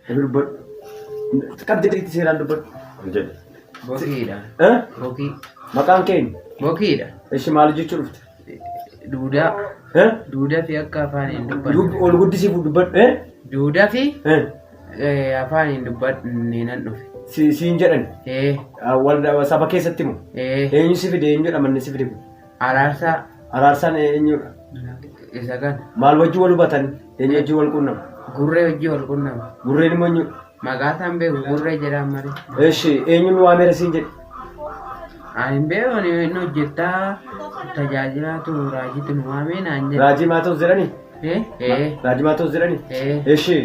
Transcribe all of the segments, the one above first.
dubbad. Qabdi xixiqqi seeraan dubbad. Jedhe. Bokiidha. Bokii. Maqaan keenya. Bokiidha. Ishi maal jechuu dhufte? Duudaa. Duudaa fi akka afaaniin dubbadhu. Ol guddisiifu dubbad. Duudaa fi afaaniin dubbadhu nan dhufe. Siin jedhan. Wal saba keessatti moo? Eenyu si fide eenyu jedhama inni si fide kun? Araarsaa. Araarsaan eenyudha? Isa kan. Maal wajjin wal hubatan? Eenyu wajjin wal quunnama? Gurree wajjin wal quunnama. Gurreen immoo eenyudha? Maqaa isaan beeku gurree jedhama malee. Eshi eenyu nu waameera siin jedhe? Ani beeku inni hojjetaa tajaajilaatu raajiitu nu waamee naan jedhe. Raajii Maatoos jedhanii? Raajii Maatoos jedhanii? Eshi.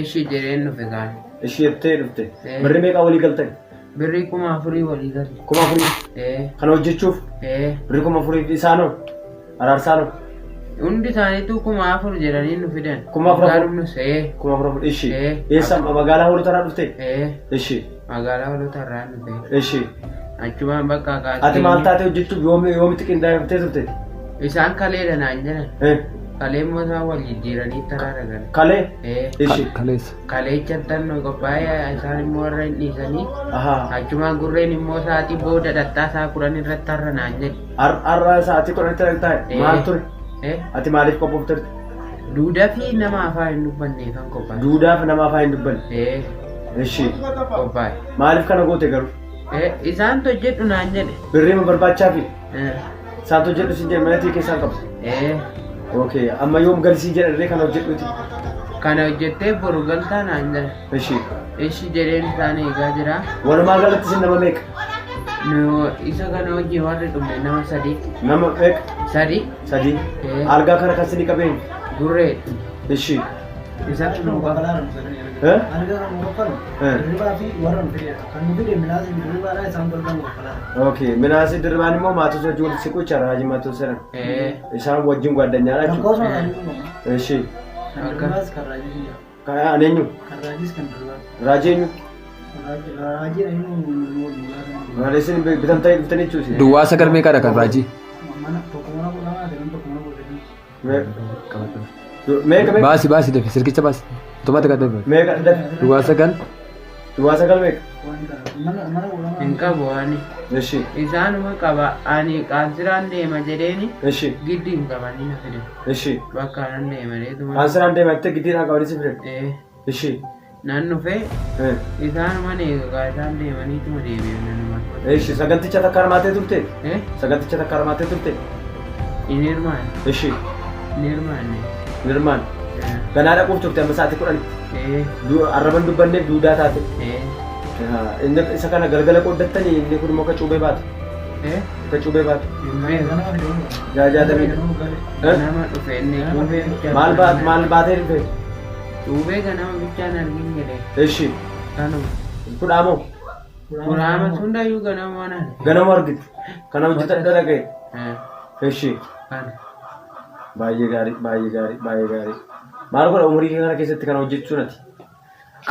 Eshi jedheen dhufe kaan. Eshi jettee dhufte. Birrii meeqaa walii galtan? Birrii 4,000 walii galte. 4,000? Kana hojjechuuf? Birrii 4,000 isaanoo? Araarsaanoo? Hundi isaaniitu 4,000 jedhanii nu fidan. 4,000? 4,000 ishi. Eessa magaalaa hoolotarraa dhufte? Ishi. Magaalaa hoolotarraa dhufe. Ishi. Achumaan bakka kaatee. Ati maal taatee hojjechuuf yoomitti qindaa'attee turte? Isaan kaleedha naan jedhan. Kalee immoo isaan wal jijjiiranii taraara galan. Kalee? Ishi. Kalee chattannoo qophaa'ee isaan immoo warra hin dhiisanii. Achumaan gurreen immoo sa'aatii booda dhattaa isaa 10 irratti har'a naan jedhe. Har'a sa'aatii 10 irratti taa'e maal ture? Ati maaliif qophoofte? Duudaa fi nama afaan hin dubbanne kan qophaa'e. Duudaa fi nama afaan hin dubbanne? Ishi. Qophaa'e. Maaliif kana goote garuu? Isaan hojjedhu naan jedhe. Birrii ma barbaachaa fi? Isaan hojjedhu siin jedhe mana keessaan qabu? Okay, amma yoom galsii jedharree kana hojjedhuuti? Kana hojjettee boru galtaa naan jedhe. Ishi. Ishi jedheen isaan eegaa jira. Walumaa galatti isin nama meeqa? Isa kana hojii warri dhume nama 3. Nama meeqa? 3. 3. Algaa kana kan isin qabeen? Gurree. Ishi. Isa kan nu qaba. Algaa kan nu qabalu. Dirribaa fi warra nu fide. Kan nu fide minaasii dirribaadhaa isaan tolfan qophaa'an. Okay, minaasii dirribaan immoo maatos wajjin walitti siquucha raajii maatos jedhan. Isaan wajjin gwaddanyaan jechuudha. Ishi. Dirribaas kan raajii jira. Kan eenyu? Kan raajiis kan dirribaa. Raajii eenyu? Raajii eenyu? Raajii bitamtanii dhuftanii jechuusi. Duwwaa sagal meeqaadha kan raajii? Mana tokko mana godhamaa ta'e tokko mana godhatanii. Meeqa? Baasi dafi sirkicha baasi. Tomaata gadi dafi. Meeqa dafi? Duwwaa sagal. Duwwaa sagal meeqa? Mana godhamaa. Hin qabu ani. Ishi. Isaanuma qaba ani qansiraan deema jedheeni. Ishi. Giddi hin qabanii na fidan. Ishi. Bakka nan deema deetuma. Qansiraan deema jettee giddiidhaan qabanii si fidan? Ishi. Nan dhufee isaanuma eegaa isaan deemaniituma deebi'u nanuma. Ishi saganticha takka armaatee turte? Saganticha takka armaatee turte? Hin hirmaanne. Ishi. Hin hirmaanne. Hin hirmaanne. Ganaa dhaquuf turte amma sa'aatii 10. Arraban dubbanneef duudaa taate. Inni isa kana galgala qooddattanii inni kun immoo ka cuubee baata. Ka cuubee baata. Jaajaatamee. Ganama dhufe inni cuubee bichaan. Maal baatee dhufe? Cuubee ganama bichaan argin jedhee. Ishi. Kanuma. Kudhaamoo? Kudhaama hundayyuu ganama waan arge. Ganama argite. Kana hojjetadha dhaga'e. Ishi. Kana. Baay'ee gaarii. Maal godha umurii kana keessatti kana hojjechuu nati?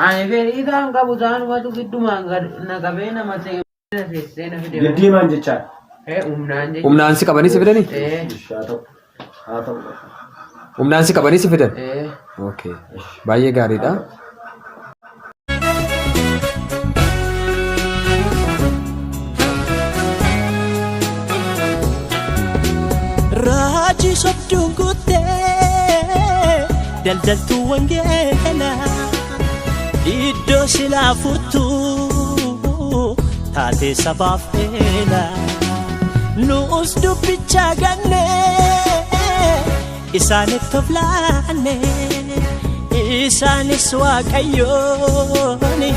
Ani fedhii isaan qabu isaanumatu giddumaan na qabee nama seessee na fide. Giddiimaan jechaa? Humnaan jechuudha. Humnaan si qabanii si fidanii? Haa ta'u. Humnaan si qabanii si fidan? Okay. Baay'ee gaariidha. Raajii sobduun guuttee daldaltuu wangeelaa iddoo silaa furtuu taatee sabaaf eelaa nuus dubbichaa gannee isaanitti of laannee isaanis waaqayyooni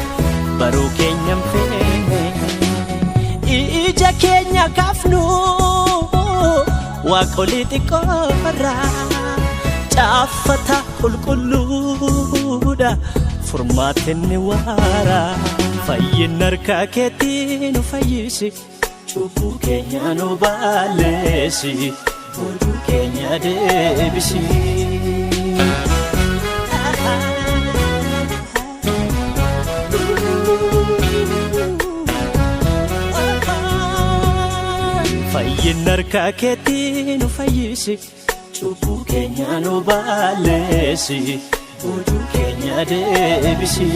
baruu keenyan feene ija keenya kaafnuu waaqolii xiqqoorraa caaffata qulqulluudha furmaatinni waara fayyinni harkaa keetii nu fayyisi cubbuu keenya nu balleessi boojuu keenya deebisi. fayyinni harkaa keetii nu fayyisi cubbuu keenya nu balleessi boojuu keenya deebisi.